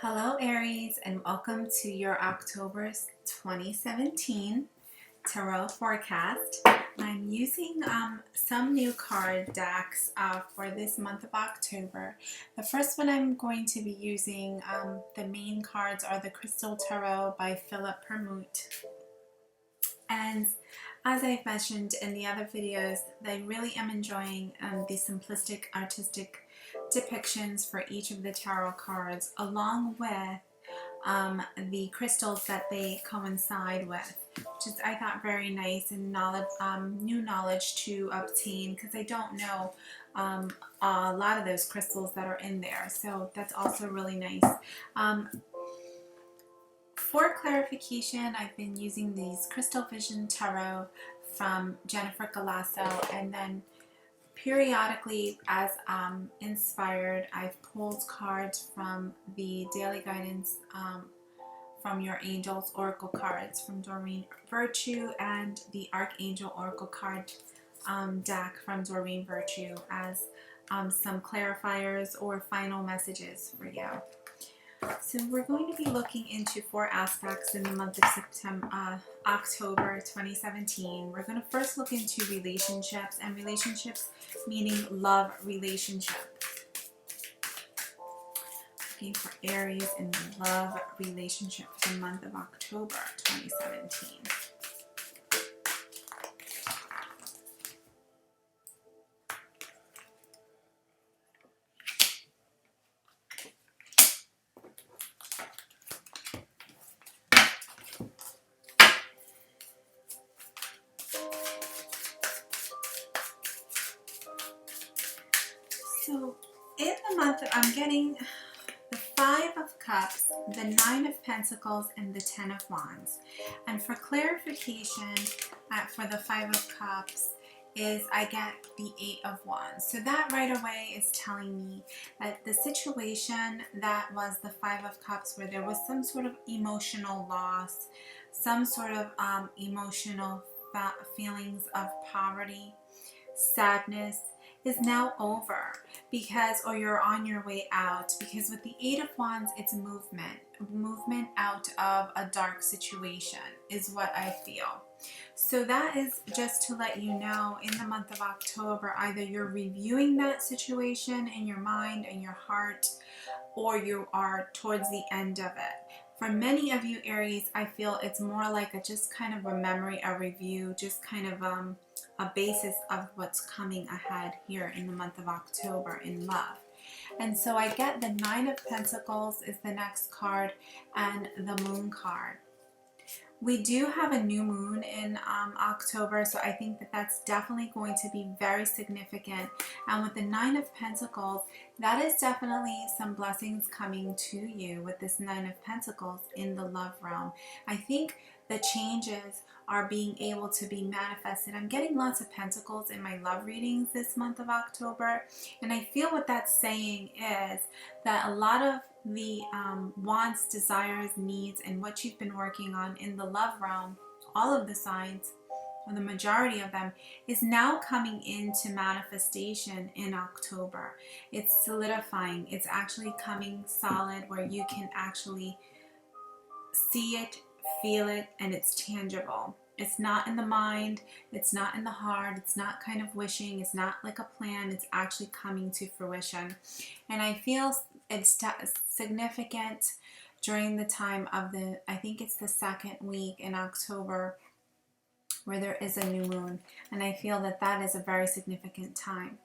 Hello Aries, and welcome to your October 2017 Tarot forecast. I'm using some new card decks for this month of October. The first one I'm going to be using, the main cards are the Crystal Tarot by Philip Permute. And as I've mentioned in the other videos, I really am enjoying the simplistic artistic depictions for each of the tarot cards, along with the crystals that they coincide with, which is, I thought, very nice and new knowledge to obtain, because I don't know a lot of those crystals that are in there, so that's also really nice. For clarification, I've been using these Crystal Vision Tarot from Jennifer Galasso, and then periodically, as inspired, I've pulled cards from the Daily Guidance from Your Angels Oracle cards from Doreen Virtue, and the Archangel Oracle card deck from Doreen Virtue as some clarifiers or final messages for you. So we're going to be looking into 4 aspects in the month of October 2017. We're going to first look into relationships, and relationships meaning love relationship. Looking for Aries in the love relationship for the month of October 2017. So in the month, I'm getting the 5 of Cups, the 9 of Pentacles, and the 10 of Wands. And for clarification, for the 5 of Cups, is I get the 8 of Wands. So that right away is telling me that the situation that was the 5 of Cups, where there was some sort of emotional loss, some sort of emotional feelings of poverty, sadness, is now over, because, or you're on your way out, because with the 8 of Wands, it's movement out of a dark situation is what I feel. So that is just to let you know, in the month of October, either you're reviewing that situation in your mind and your heart, or you are towards the end of it. For many of you Aries, I feel it's more like just kind of a memory, a review, just kind of a basis of what's coming ahead here in the month of October in love. And so I get the 9 of Pentacles is the next card, and the Moon card. We do have a new moon in October, so I think that that's definitely going to be very significant. And with the 9 of Pentacles, that is definitely some blessings coming to you with this 9 of Pentacles in the love realm. I think the changes are being able to be manifested. I'm getting lots of pentacles in my love readings this month of October, and I feel what that's saying is that a lot of the wants, desires, needs, and what you've been working on in the love realm, all of the signs, or the majority of them, is now coming into manifestation in October. It's solidifying. It's actually coming solid, where you can actually see it, feel it, and it's tangible. It's not in the mind, it's not in the heart, it's not kind of wishing, it's not like a plan, it's actually coming to fruition. And I feel it's significant during the time of I think it's the 2nd week in October, where there is a new moon, and I feel that that is a very significant time.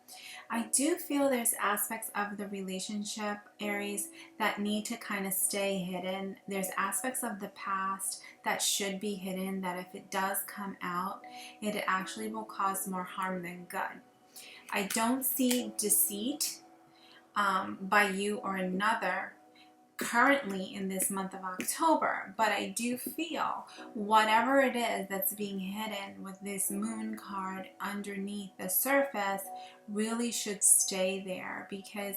I do feel there's aspects of the relationship, Aries, that need to kind of stay hidden. There's aspects of the past that should be hidden, that if it does come out, it actually will cause more harm than good. I don't see deceit by you or another currently in this month of October, but I do feel whatever it is that's being hidden with this moon card underneath the surface really should stay there, because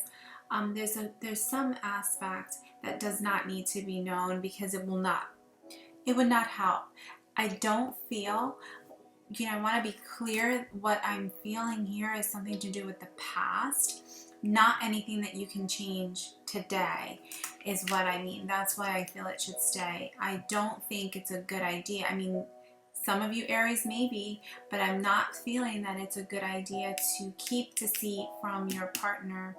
there's some aspect that does not need to be known, because it would not help. I don't feel, I want to be clear, what I'm feeling here is something to do with the past. not anything that you can change today is what I mean. That's why I feel it should stay. I don't think it's a good idea. I mean, some of you Aries maybe, but I'm not feeling that it's a good idea to keep deceit from your partner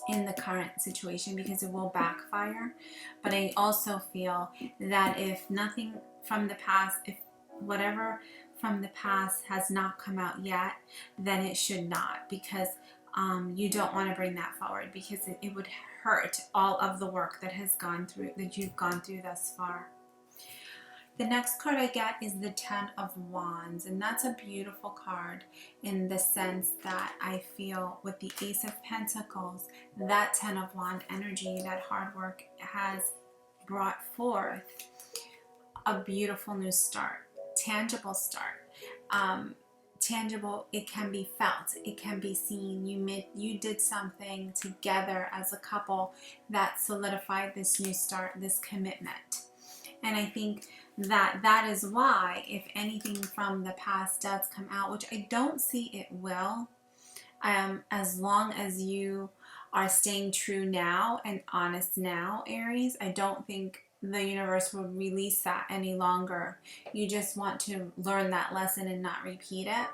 in the current situation, because it will backfire. But I also feel that if nothing from the past, if whatever from the past has not come out yet, then it should not, because you don't want to bring that forward, because it would hurt all of the work that you've gone through thus far. The next card I get is the Ten of Wands, and that's a beautiful card in the sense that I feel with the Ace of Pentacles, that Ten of Wands energy, that hard work has brought forth a beautiful new start, tangible start. Tangible, it can be felt, it can be seen. You did something together as a couple that solidified this new start, this commitment. And I think that is why, if anything from the past does come out, which I don't see it will, as long as you are staying true now and honest now, Aries, I don't think the universe will release that any longer. You just want to learn that lesson and not repeat it.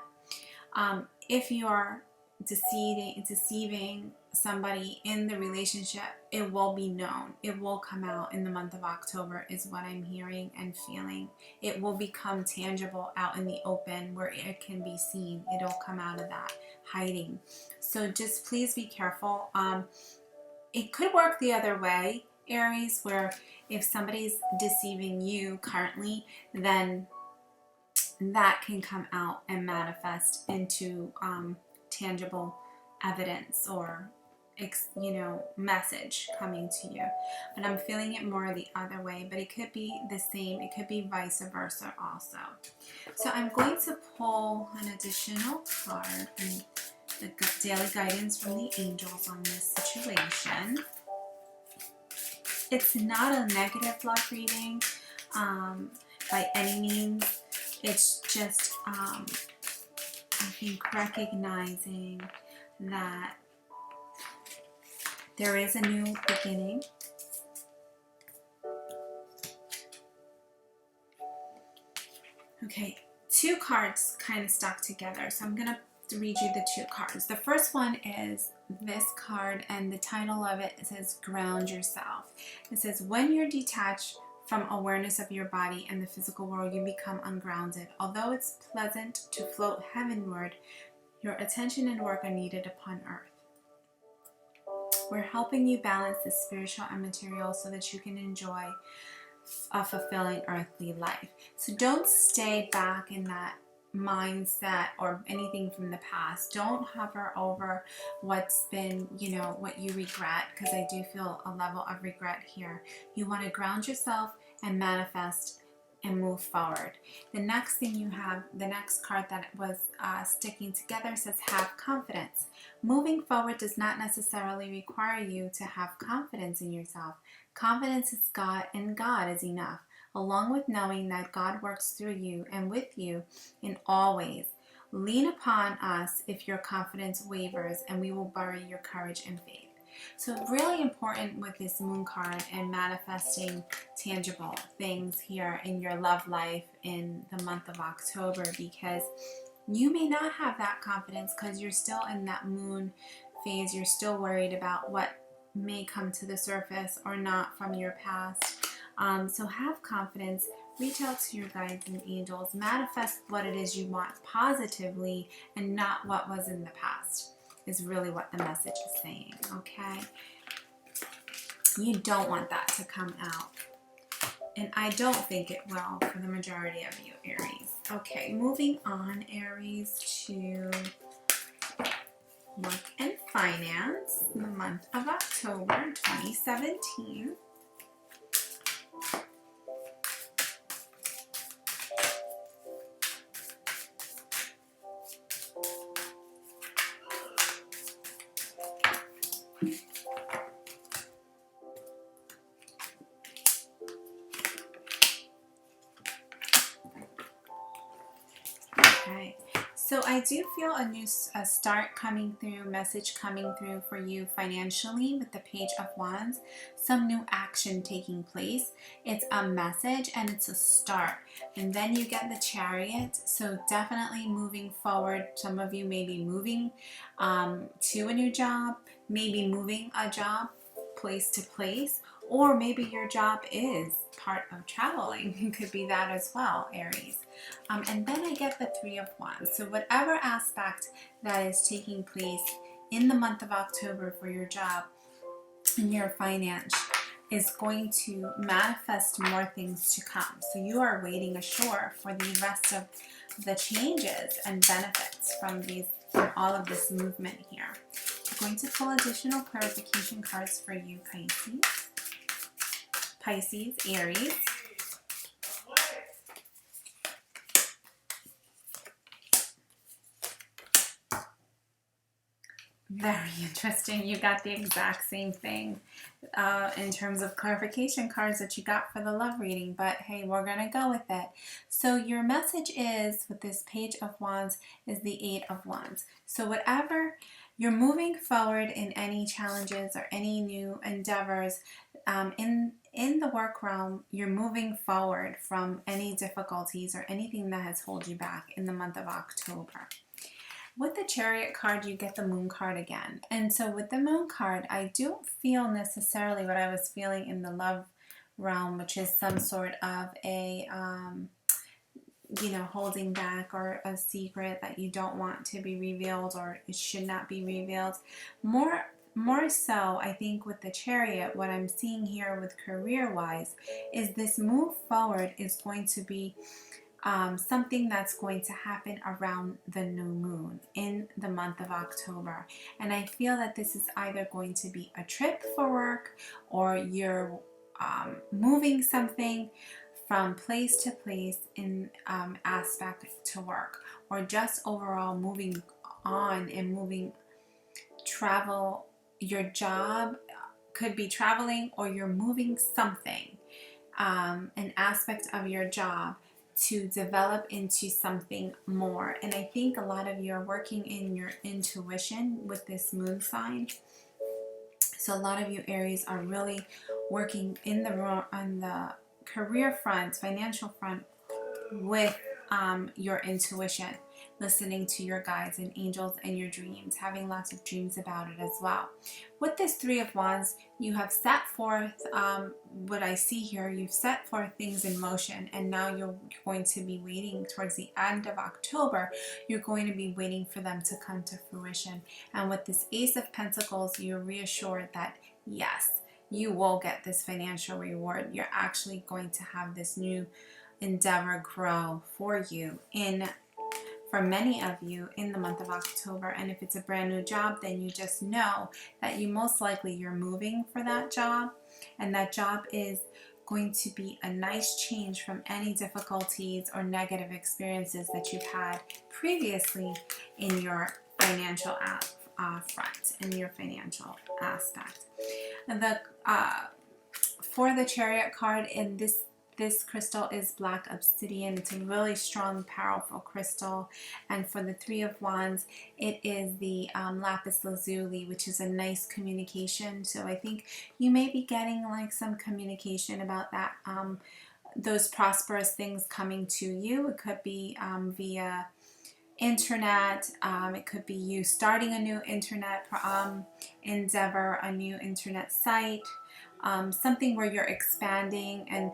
If you are deceiving somebody in the relationship, it will be known. It will come out in the month of October is what I'm hearing and feeling. It will become tangible out in the open where it can be seen. It'll come out of that hiding. So just please be careful. It could work the other way, Aries, where if somebody's deceiving you currently, then that can come out and manifest into tangible evidence or message coming to you. But I'm feeling it more the other way, but it could be the same, it could be vice versa also. So I'm going to pull an additional card and the daily guidance from the angels on this situation. It's not a negative love reading by any means. It's just I think recognizing that there is a new beginning. Okay, two cards kind of stuck together, so I'm going to read you the two cards. The first one is this card, and the title of it says Ground Yourself. It says, when you're detached from awareness of your body and the physical world, you become ungrounded. Although it's pleasant to float heavenward, your attention and work are needed upon earth. We're helping you balance the spiritual and material so that you can enjoy a fulfilling earthly life. So don't stay back in that mindset or anything from the past. Don't hover over what's been, what you regret, because I do feel a level of regret here. You want to ground yourself and manifest and move forward. The next thing you have, the next card that was sticking together says have confidence. Moving forward does not necessarily require you to have confidence in yourself. Confidence is God, and God is enough, along with knowing that God works through you and with you in all ways. Lean upon us if your confidence wavers, and we will bury your courage and faith. So really important with this moon card and manifesting tangible things here in your love life in the month of October, because you may not have that confidence because you're still in that moon phase. You're still worried about what may come to the surface or not from your past. So have confidence, reach out to your guides and angels, manifest what it is you want positively and not what was in the past, is really what the message is saying, okay? You don't want that to come out. And I don't think it will for the majority of you, Aries. Okay, moving on, Aries, to work and finance, the month of October 2017. So I do feel a start coming through, message coming through for you financially with the Page of Wands, some new action taking place. It's a message and it's a start. And then you get the Chariot, so definitely moving forward. Some of you may be moving to a new job, maybe moving a job place to place, or maybe your job is part of traveling. It could be that as well, Aries. And then I get the Three of Wands. So whatever aspect that is taking place in the month of October for your job and your finance is going to manifest more things to come. So you are waiting ashore for the rest of the changes and benefits from all of this movement here. I'm going to pull additional clarification cards for you, Pisces, Aries. Very interesting. You got the exact same thing in terms of clarification cards that you got for the love reading, but hey, we're going to go with it. So your message is, with this Page of Wands, is the Eight of Wands. So whatever you're moving forward in any challenges or any new endeavors in the work realm, you're moving forward from any difficulties or anything that has held you back in the month of October. With the Chariot card, you get the Moon card again. And so with the Moon card, I don't feel necessarily what I was feeling in the love realm, which is some sort of a, holding back or a secret that you don't want to be revealed or it should not be revealed. More so, I think with the Chariot, what I'm seeing here with career-wise is this move forward is going to be something that's going to happen around the new moon in the month of October. And I feel that this is either going to be a trip for work, or you're moving something from place to place in aspect to work, or just overall moving on and travel. Your job could be traveling, or you're moving something, an aspect of your job to develop into something more. And I think a lot of you are working in your intuition with this moon sign. So a lot of you Aries are really working on the career front, financial front, with your intuition, listening to your guides and angels and your dreams, having lots of dreams about it as well. With this Three of Wands, you have set forth what I see here. You've set forth things in motion, and now you're going to be waiting towards the end of October. You're going to be waiting for them to come to fruition. And with this Ace of Pentacles, you're reassured that yes, you will get this financial reward. You're actually going to have this new endeavor grow for you for many of you in the month of October. And if it's a brand new job, then you just know that you most likely you're moving for that job, and that job is going to be a nice change from any difficulties or negative experiences that you've had previously in your financial front, in your financial aspect. And for the Chariot card, in this crystal is black obsidian. It's a really strong, powerful crystal. And for the Three of Wands, it is the lapis lazuli, which is a nice communication. So I think you may be getting like some communication about that, those prosperous things coming to you. It could be via internet. It could be you starting a new internet endeavor, a new internet site, something where you're expanding. And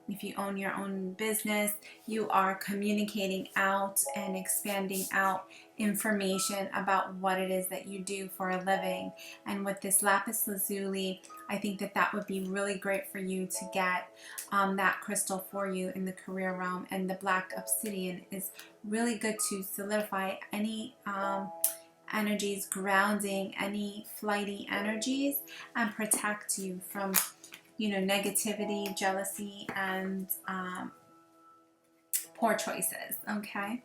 if you own your own business, you are communicating out and expanding out information about what it is that you do for a living. And with this lapis lazuli, I think that would be really great for you to get that crystal for you in the career realm. And the black obsidian is really good to solidify any energies, grounding any flighty energies, and protect you from negativity, jealousy, and poor choices. Okay,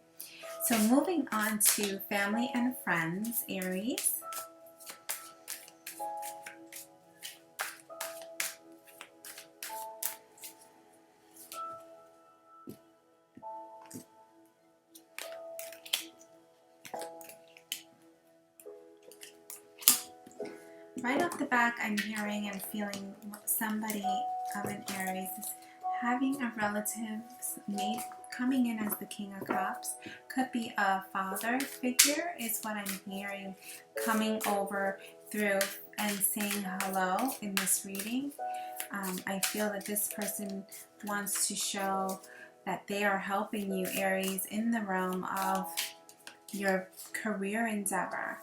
so moving on to family and friends, Aries. right off the back, I'm hearing and feeling somebody of an Aries is having a relative coming in as the King of Cups. Could be a father figure is what I'm hearing, coming over through and saying hello in this reading. I feel that this person wants to show that they are helping you, Aries, in the realm of your career endeavor.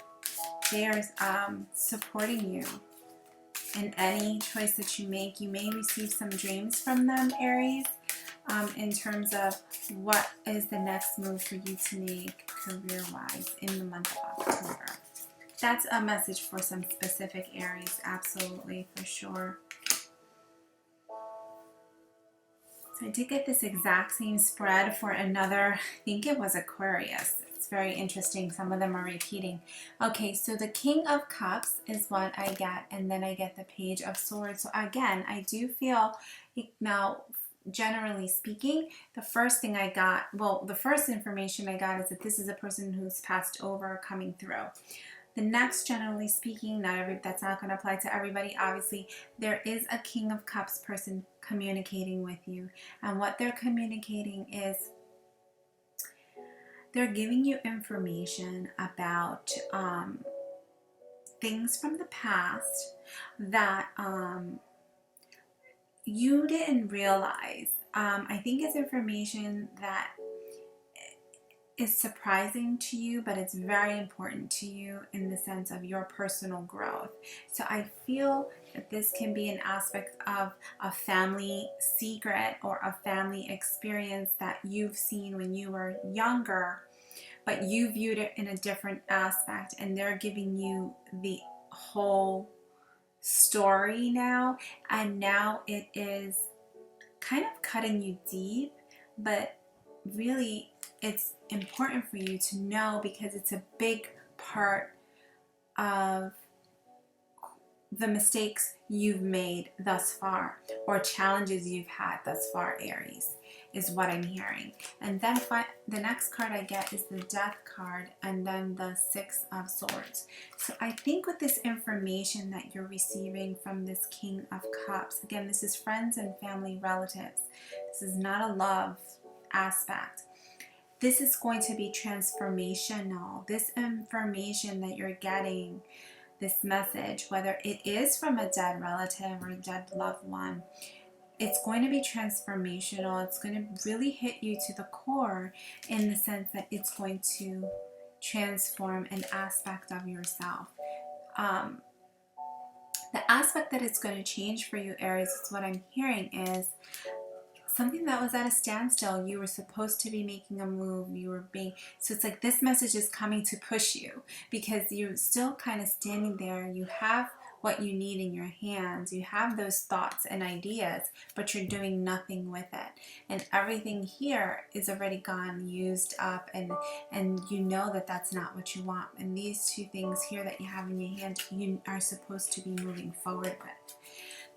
They are supporting you in any choice that you make. You may receive some dreams from them, Aries, in terms of what is the next move for you to make career-wise in the month of October. That's a message for some specific Aries, absolutely, for sure. So I did get this exact same spread for another, I think it was Aquarius. It's very interesting. Some of them are repeating. Okay, so the King of Cups is what I get, and then I get the Page of Swords. So again, I do feel, now, generally speaking, the first thing I got, well, the first information I got is that this is a person who's passed over coming through. The next, generally speaking, that's not going to apply to everybody. Obviously, there is a King of Cups person communicating with you. And what they're communicating is they're giving you information about things from the past that you didn't realize. I think it's information that is surprising to you, but it's very important to you in the sense of your personal growth. So I feel that this can be an aspect of a family secret or a family experience that you've seen when you were younger, but you viewed it in a different aspect, and they're giving you the whole story now, and now it is kind of cutting you deep, but really it's important for you to know because it's a big part of the mistakes you've made thus far or challenges you've had thus far, Aries, is what I'm hearing. And then the next card I get is the Death card and then the Six of Swords. So I think with this information that you're receiving from this King of Cups, again, this is friends and family relatives. This is not a love aspect. This is going to be transformational. This information that you're getting, this message, whether it is from a dead relative or a dead loved one, it's going to be transformational. It's going to really hit you to the core in the sense that it's going to transform an aspect of yourself. The aspect that it's going to change for you, Aries, is what I'm hearing is something that was at a standstill. You were supposed to be making a move. So it's like this message is coming to push you because you're still kind of standing there. You have what you need in your hands. You have those thoughts and ideas, but you're doing nothing with it. And everything here is already gone, used up, and you know that that's not what you want. And these two things here that you have in your hand, you are supposed to be moving forward with.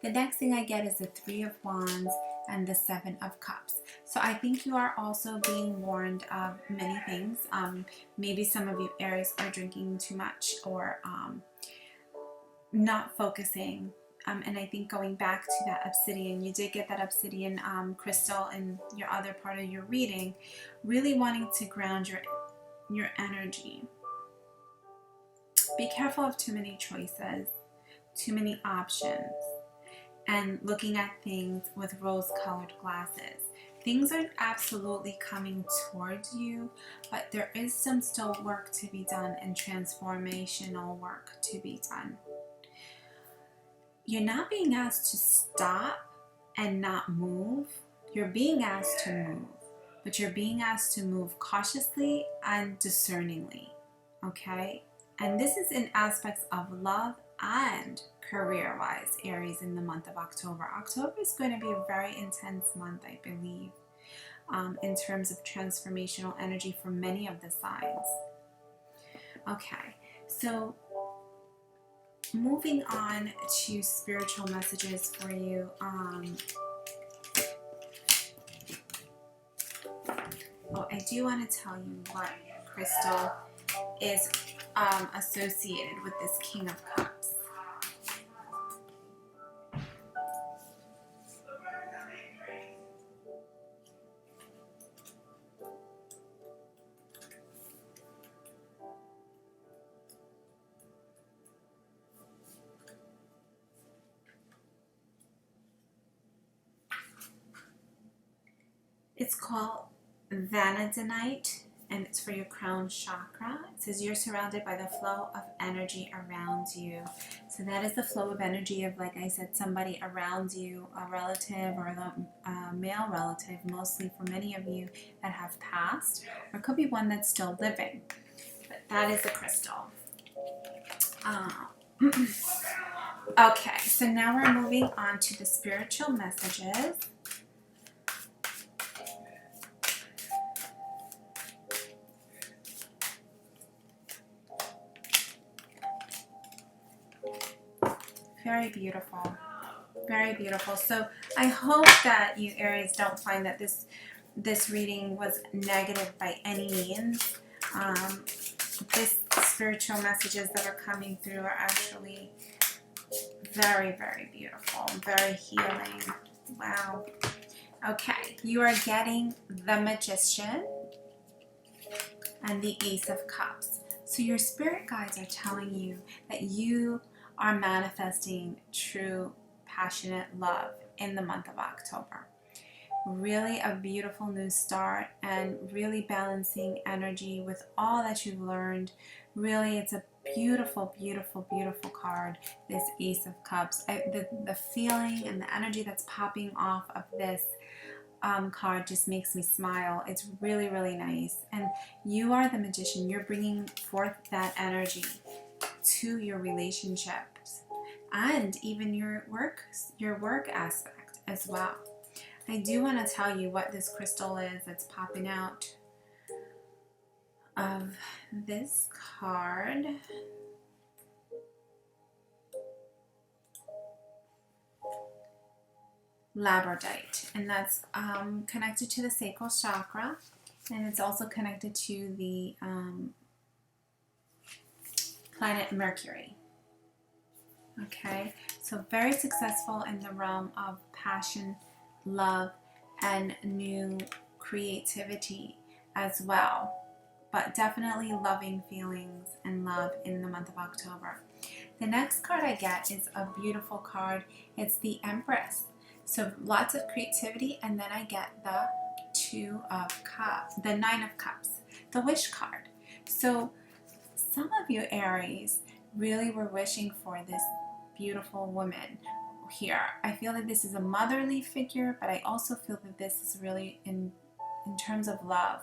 The next thing I get is the Three of Wands and the Seven of Cups. So I think you are also being warned of many things. Maybe some of you Aries are drinking too much or not focusing. And I think going back to that obsidian, you did get that obsidian crystal in your other part of your reading, really wanting to ground your energy. Be careful of too many choices, too many options, and looking at things with rose-colored glasses. Things are absolutely coming towards you, but there is some still work to be done and transformational work to be done. You're not being asked to stop and not move. You're being asked to move, but you're being asked to move cautiously and discerningly, okay? And this is in aspects of love and career-wise, Aries, in the month of October. October is going to be a very intense month, I believe, in terms of transformational energy for many of the signs. Okay, so moving on to spiritual messages for you. I do want to tell you what crystal is associated with this King of Cups. It's called vanadinite, and it's for your crown chakra. It says you're surrounded by the flow of energy around you. So that is the flow of energy of, like I said, somebody around you, a relative or the male relative, mostly for many of you that have passed, or it could be one that's still living. But that is the crystal. Okay, so now we're moving on to the spiritual messages. Very beautiful. Very beautiful. So I hope that you Aries don't find that this reading was negative by any means. This spiritual messages that are coming through are actually very, very beautiful, very healing. Wow. Okay, you are getting the Magician and the Ace of Cups. So your spirit guides are telling you that you are manifesting true, passionate love in the month of October. Really a beautiful new start, and really balancing energy with all that you've learned. Really, it's a beautiful, beautiful, beautiful card, this Ace of Cups. The feeling and the energy that's popping off of this card just makes me smile. It's really, really nice. And you are the Magician. You're bringing forth that energy to your relationships and even your work aspect as well. I do want to tell you what this crystal is that's popping out of this card. Labradorite, and that's connected to the sacral chakra, and it's also connected to the planet Mercury. Okay, so very successful in the realm of passion, love, and new creativity as well, but definitely loving feelings and love in the month of October. The next card I get is a beautiful card. It's the Empress. So lots of creativity, and then I get the Two of Cups, the Nine of Cups, the Wish card. So some of you Aries really were wishing for this beautiful woman here. I feel that this is a motherly figure, but I also feel that this is really in terms of love.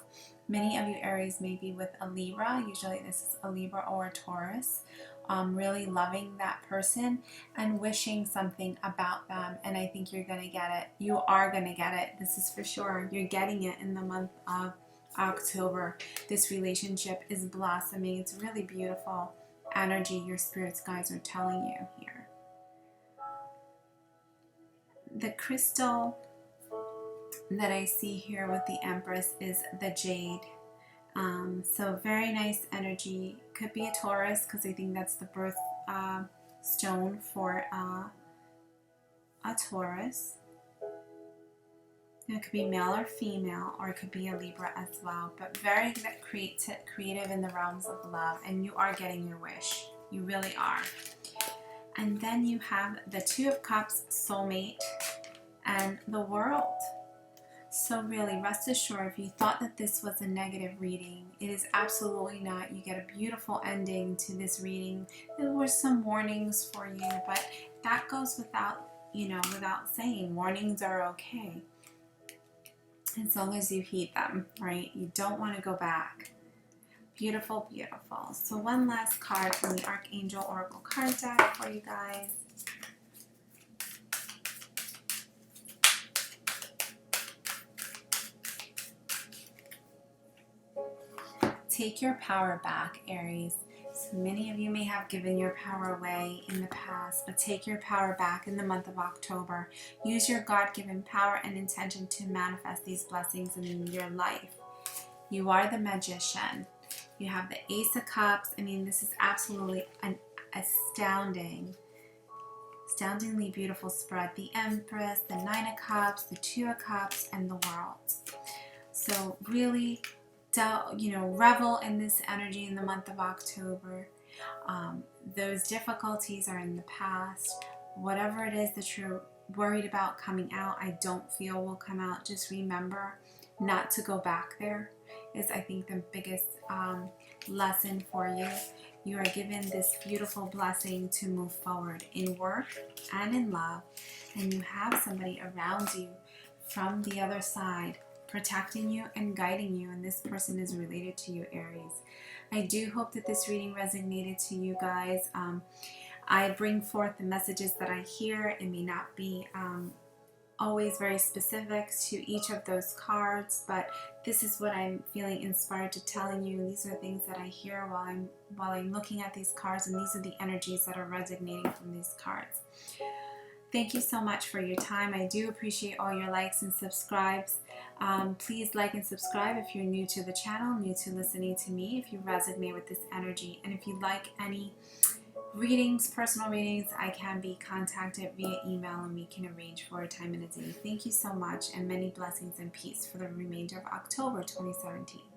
Many of you Aries may be with a Libra. Usually this is a Libra or a Taurus. Really loving that person and wishing something about them, and I think you're going to get it. You are going to get it. This is for sure. You're getting it in the month of October. This relationship is blossoming. It's really beautiful energy your spirits guides are telling you here. The crystal that I see here with the Empress is the Jade. So very nice energy. Could be a Taurus, because I think that's the birth stone for a Taurus. It could be male or female, or it could be a Libra as well. But very creative in the realms of love, and you are getting your wish. You really are. And then you have the Two of Cups, soulmate, and the World. So really, rest assured, if you thought that this was a negative reading, it is absolutely not. You get a beautiful ending to this reading. There were some warnings for you, but that goes without, without saying. Warnings are okay, as long as you heed them, right? You don't want to go back. Beautiful, beautiful. So one last card from the Archangel Oracle card deck for you guys. Take your power back, Aries. So many of you may have given your power away in the past, but take your power back in the month of October. Use your God-given power and intention to manifest these blessings in your life. You are the Magician. You have the Ace of Cups. I mean, this is absolutely an astoundingly beautiful spread. The Empress, the Nine of Cups, the Two of Cups, and the World. So really, revel in this energy in the month of October. Those difficulties are in the past. Whatever it is that you're worried about coming out, I don't feel will come out. Just remember not to go back there is, I think, the biggest lesson for you. You are given this beautiful blessing to move forward in work and in love, and you have somebody around you from the other side protecting you and guiding you, and this person is related to you, Aries. I do hope that this reading resonated to you guys. I bring forth the messages that I hear. It may not be always very specific to each of those cards, but this is what I'm feeling inspired to telling you. These are things that I hear while I'm looking at these cards, and these are the energies that are resonating from these cards. Thank you so much for your time. I do appreciate all your likes and subscribes. Please like and subscribe if you're new to the channel, new to listening to me, if you resonate with this energy. And if you'd like any readings, personal readings, I can be contacted via email and we can arrange for a time and a day. Thank you so much, and many blessings and peace for the remainder of October 2017.